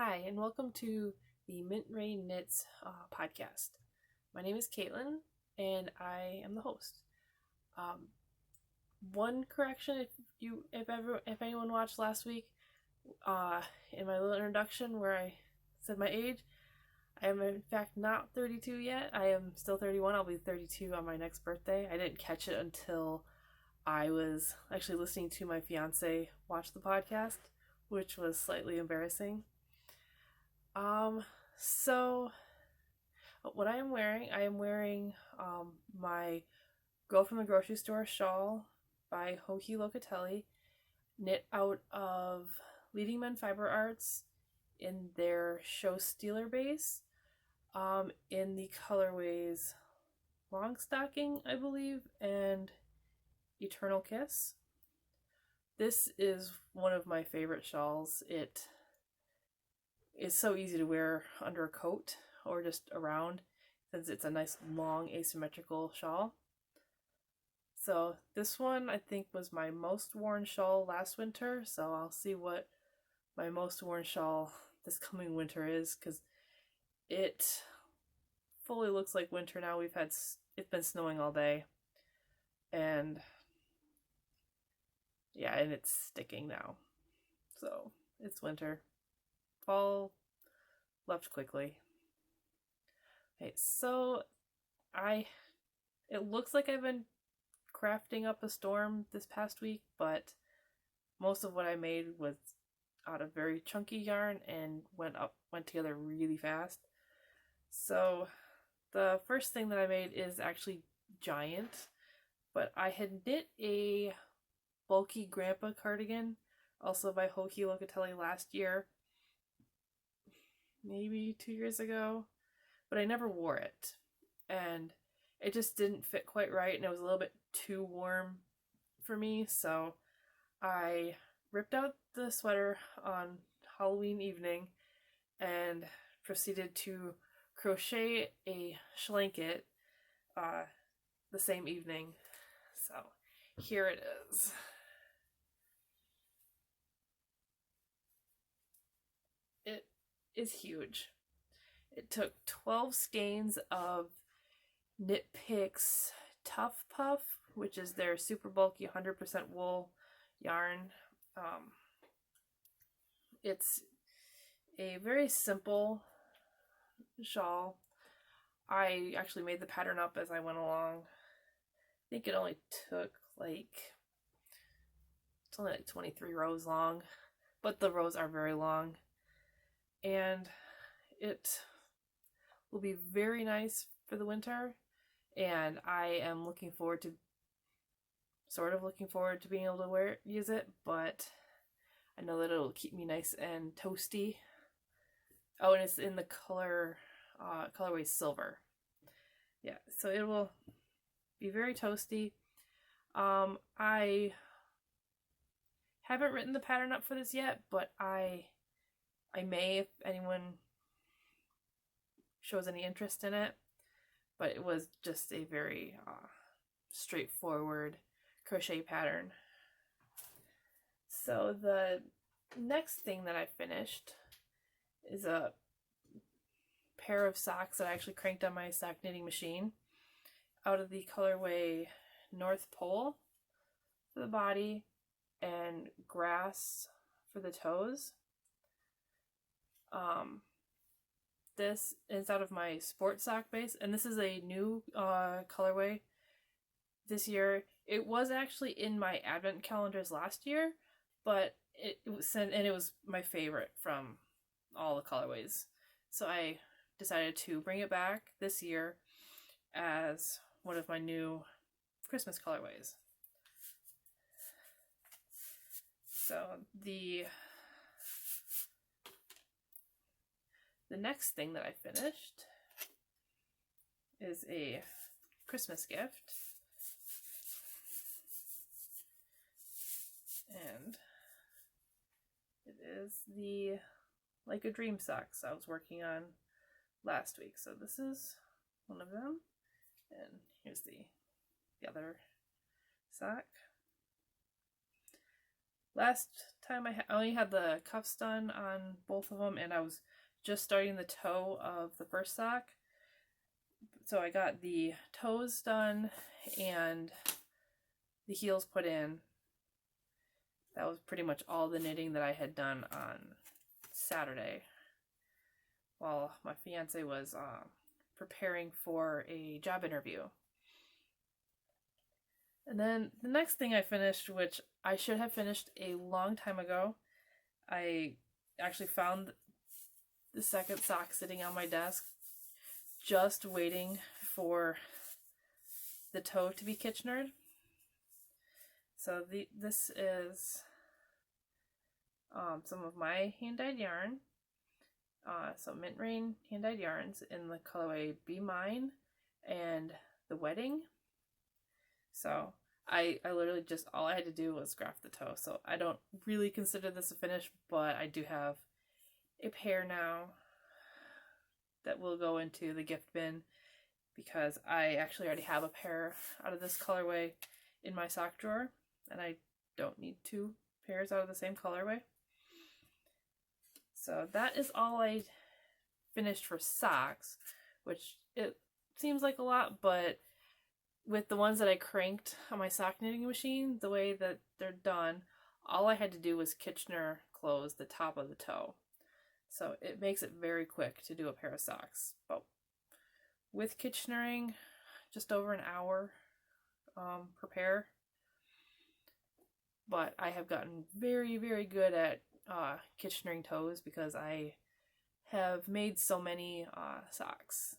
Hi, and welcome to the Mintrain Knits podcast. My name is Caitlin, and I am the host. One correction: if anyone watched last week, in my little introduction where I said my age, I am in fact not 32 yet. I am still 31. I'll be 32 on my next birthday. I didn't catch it until I was actually listening to my fiance watch the podcast, which was slightly embarrassing. So what I am wearing my Girl from the Grocery Store shawl by Hoki Locatelli, knit out of Leading Men Fiber Arts in their Show Stealer base, in the colorways Long Stocking, I believe, and Eternal Kiss. This is one of my favorite shawls. It is so easy to wear under a coat or just around, since it's a nice long asymmetrical shawl. So this one I think was my most worn shawl last winter, so I'll see what my most worn shawl this coming winter is, because it fully looks like winter now. It's been snowing all day, and yeah, and it's sticking now, so it's winter. Fall left quickly. Okay, so it looks like I've been crafting up a storm this past week, but most of what I made was out of very chunky yarn and went together really fast. So the first thing that I made is actually giant, but I had knit a bulky grandpa cardigan, also by Hoki Locatelli, last year, maybe 2 years ago, but I never wore it, and it just didn't fit quite right, and it was a little bit too warm for me, so I ripped out the sweater on Halloween evening and proceeded to crochet a blanket the same evening. So here it is. It is huge. It took 12 skeins of Knit Picks Tough Puff, which is their super bulky 100% wool yarn. It's a very simple shawl. I actually made the pattern up as I went along. I think it only took it's only 23 rows long, but the rows are very long, and it will be very nice for the winter, and I am looking forward to being able to use it, but I know that it'll keep me nice and toasty. Oh, and it's in the colorway silver. Yeah, so it will be very toasty. I haven't written the pattern up for this yet, but I may, if anyone shows any interest in it. But it was just a very straightforward crochet pattern. So the next thing that I finished is a pair of socks that I actually cranked on my sock knitting machine, out of the colorway North Pole for the body and Grass for the toes. This is out of my sport sock base, and this is a new colorway this year. It was actually in my advent calendars last year, but it was my favorite from all the colorways, so I decided to bring it back this year as one of my new Christmas colorways. So the next thing that I finished is a Christmas gift, and it is the Like a Dream socks I was working on last week. So this is one of them, and here's the other sock. Last time I only had the cuffs done on both of them, and I was just starting the toe of the first sock. So I got the toes done and the heels put in. That was pretty much all the knitting that I had done on Saturday while my fiance was preparing for a job interview. And then the next thing I finished, which I should have finished a long time ago, I actually found the second sock sitting on my desk, just waiting for the toe to be Kitchenered. So this is some of my hand-dyed yarn. So mintrain hand-dyed yarns in the colorway Be Mine and the Wedding. So I literally just, all I had to do was graph the toe. So I don't really consider this a finish, but I do have a pair now that will go into the gift bin because I actually already have a pair out of this colorway in my sock drawer, and I don't need 2 pairs out of the same colorway. So that is all I finished for socks, which it seems like a lot, but with the ones that I cranked on my sock knitting machine, the way that they're done, all I had to do was Kitchener close the top of the toe. So it makes it very quick to do a pair of socks. But with Kitchenering, just over an hour per pair. But I have gotten very, very good at Kitchenering toes because I have made so many socks.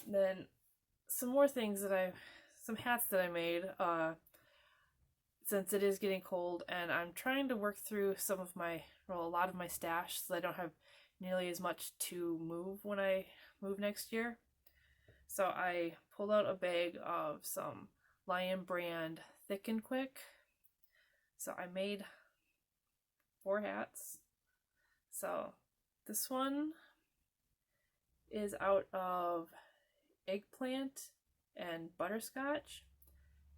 Then some more things that some hats that I made since it is getting cold, and I'm trying to work through a lot of my stash so I don't have nearly as much to move when I move next year. So I pulled out a bag of some Lion brand Thick and Quick. So I made 4 hats. So this one is out of eggplant and butterscotch,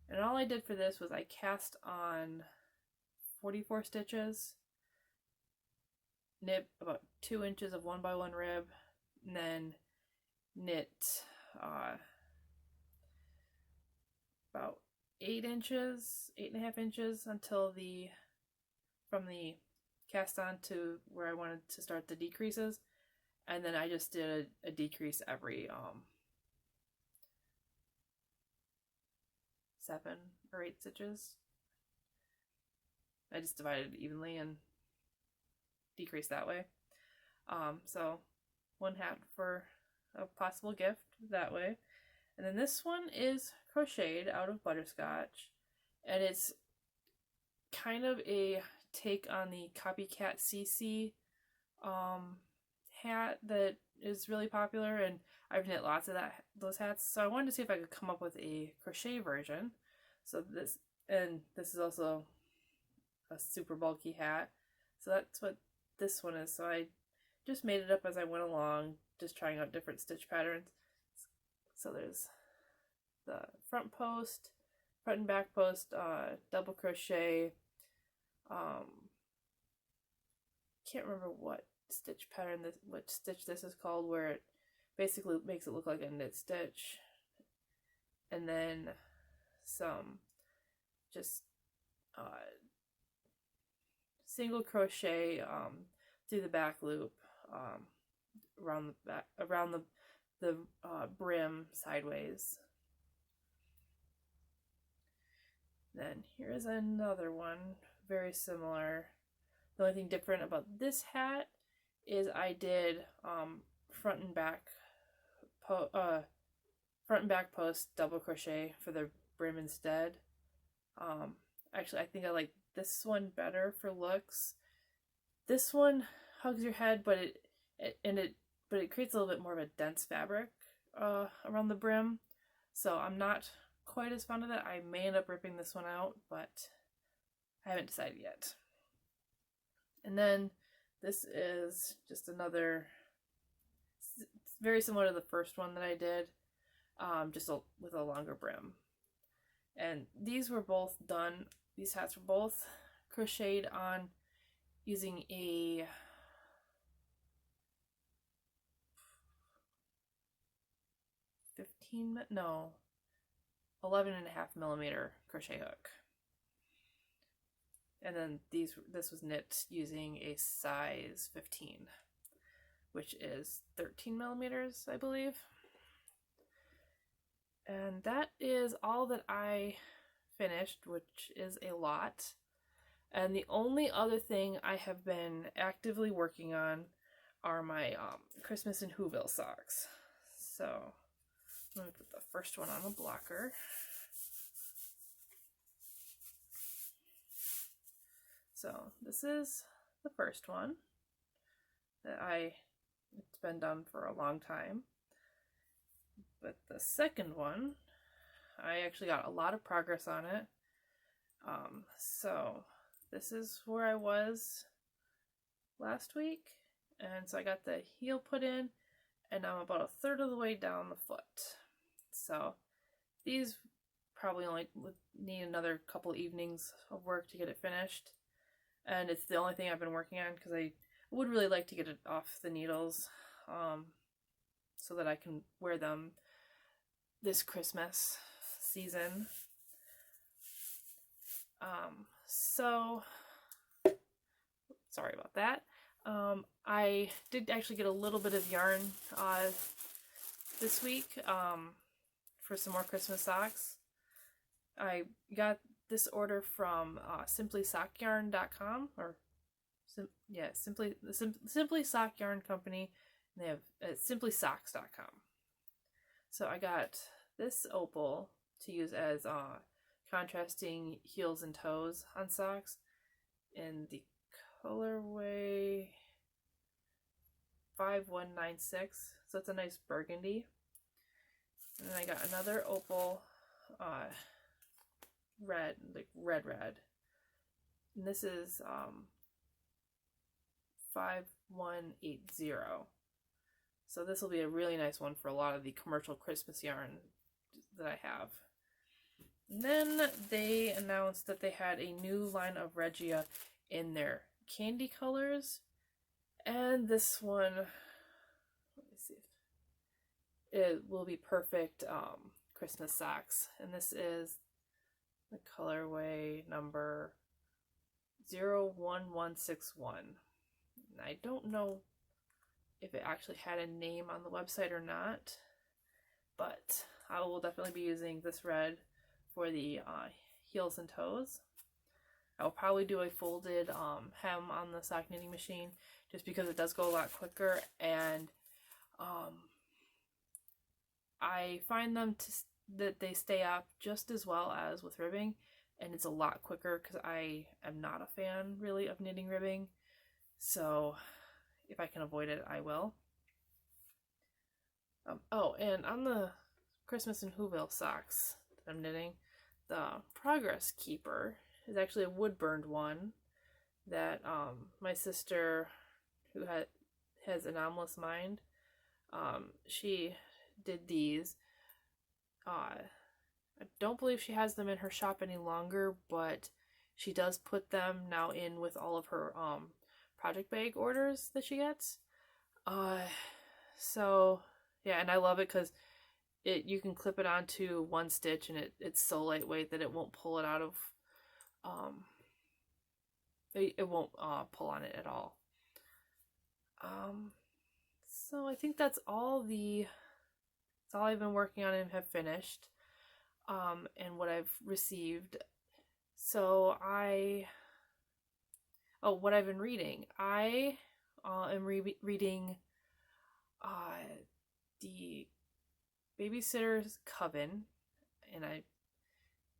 and all I did for this was I cast on 44 stitches, knit about 2 inches of 1x1 rib, and then knit about 8.5 inches until from the cast on to where I wanted to start the decreases, and then I just did a decrease every 7 or 8 stitches. I just divided it evenly and decreased that way. So 1 hat for a possible gift that way. And then this one is crocheted out of butterscotch, and it's kind of a take on the Copycat CC hat that is really popular, and I've knit lots of those hats, so I wanted to see if I could come up with a crochet version. So this is also a super bulky hat, so that's what this one is. So I just made it up as I went along, just trying out different stitch patterns. So there's the front and back post, double crochet. Can't remember what stitch pattern what stitch this is called, where it basically makes it look like a knit stitch, and then some just single crochet through the back loop around the brim sideways. Then here's another one very similar. The only thing different about this hat is I did front and back post double crochet for the brim instead. Actually, I think I like this one better for looks. This one hugs your head, but it creates a little bit more of a dense fabric around the brim. So I'm not quite as fond of that. I may end up ripping this one out, but I haven't decided yet. And then this is just another, it's very similar to the first one that I did, just with a longer brim. And these were both done, these hats were both crocheted on using a 11.5 millimeter crochet hook. And then this was knit using a size 15, which is 13 millimeters, I believe. And that is all that I finished, which is a lot. And the only other thing I have been actively working on are my Christmas in Whoville socks. So let me put the first one on the blocker. So this is the first one that it's been done for a long time. But the second one, I actually got a lot of progress on it. So this is where I was last week. And so I got the heel put in, and I'm about a third of the way down the foot. So these probably only would need another couple evenings of work to get it finished. And it's the only thing I've been working on because I would really like to get it off the needles so that I can wear them this Christmas season. So sorry about that. I did actually get a little bit of yarn this week for some more Christmas socks. I got this order from simplysock.yarn.com, or Simply Sock Yarn Company, and they have simplysocks.com. So I got this opal to use as contrasting heels and toes on socks in the colorway 5196. So it's a nice burgundy. And then I got another opal red, like red. And this is 5180. So this will be a really nice one for a lot of the commercial Christmas yarn that I have. And then they announced that they had a new line of Regia in their candy colors. And this one, let me see, it will be perfect Christmas socks. And this is the colorway number 01161. And I don't know if it actually had a name on the website or not, but I will definitely be using this red for the heels and toes. I'll probably do a folded hem on the sock knitting machine just because it does go a lot quicker, and I find them that they stay up just as well as with ribbing, and it's a lot quicker because I am not a fan really of knitting ribbing, so if I can avoid it, I will. Oh, and on the Christmas in Whoville socks that I'm knitting, the Progress Keeper is actually a wood-burned one that my sister, who has Anomalous Mind, she did these. I don't believe she has them in her shop any longer, but she does put them now in with all of her project bag orders that she gets. So yeah, and I love it because you can clip it onto one stitch, and it's so lightweight that it won't pull it out of it won't pull on it at all. So I think that's all I've been working on and have finished, and what I've received. So what I've been reading. I am reading the Babysitter's Coven, and I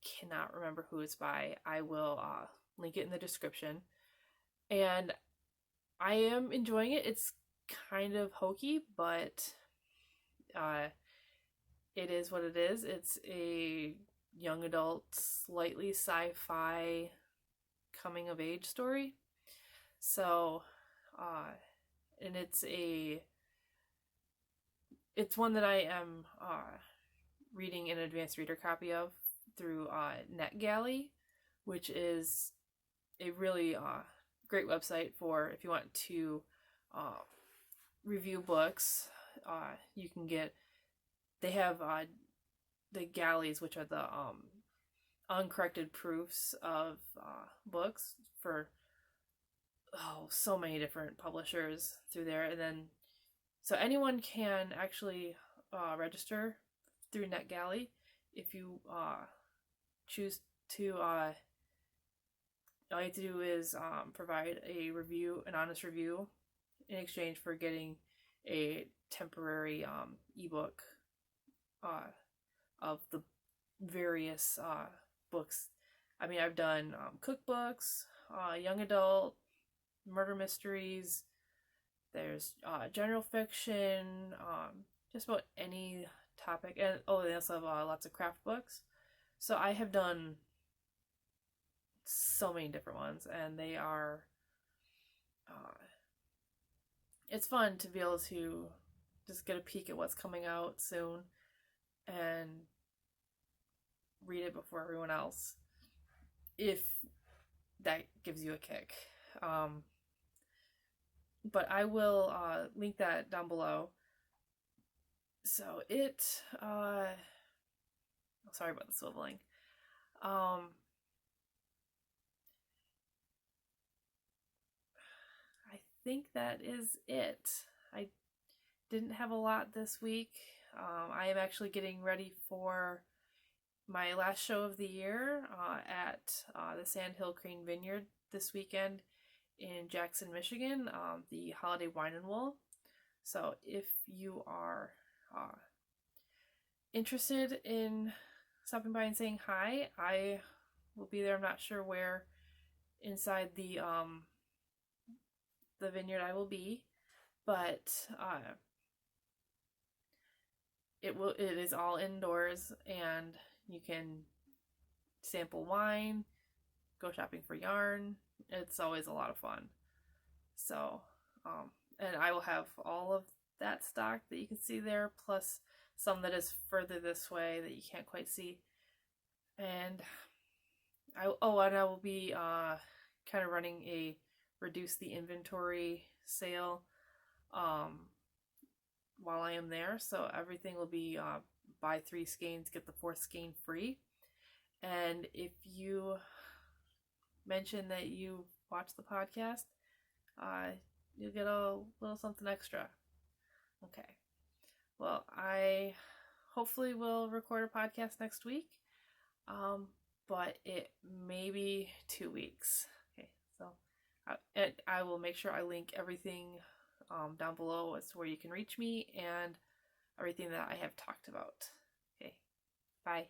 cannot remember who it's by. I will link it in the description. And I am enjoying it. It's kind of hokey, but it is what it is. It's a young adult, slightly sci-fi coming of age story. So, and it's one that I am reading an advanced reader copy of through NetGalley, which is a really great website for if you want to review books. You can get, they have the galleys, which are the uncorrected proofs of books for so many different publishers through there. And then so anyone can actually register through NetGalley if you choose to. All you have to do is provide a review, an honest review, in exchange for getting a temporary ebook of the various books. I mean, I've done cookbooks, young adult, murder mysteries. There's general fiction, just about any topic, and they also have lots of craft books. So I have done so many different ones, and they are. It's fun to be able to just get a peek at what's coming out soon, and read it before everyone else, if that gives you a kick. But I will link that down below. So sorry about the swiveling. I think that is it. I didn't have a lot this week. I am actually getting ready for my last show of the year at the Sandhill Crane Vineyard this weekend in Jackson, Michigan, the Holiday Wine and Wool. So if you are interested in stopping by and saying hi, I will be there. I'm not sure where inside the vineyard I will be, but it is all indoors, and you can sample wine, go shopping for yarn. It's always a lot of fun. So, and I will have all of that stock that you can see there, plus some that is further this way that you can't quite see. And I will be kind of running a reduce the inventory sale while I am there. So everything will be buy 3 skeins, get the 4th skein free. And if you mention that you watch the podcast, you'll get a little something extra. Okay. Well, I hopefully will record a podcast next week, but it may be 2 weeks. Okay, so I will make sure I link everything down below as to where you can reach me and everything that I have talked about. Okay, bye.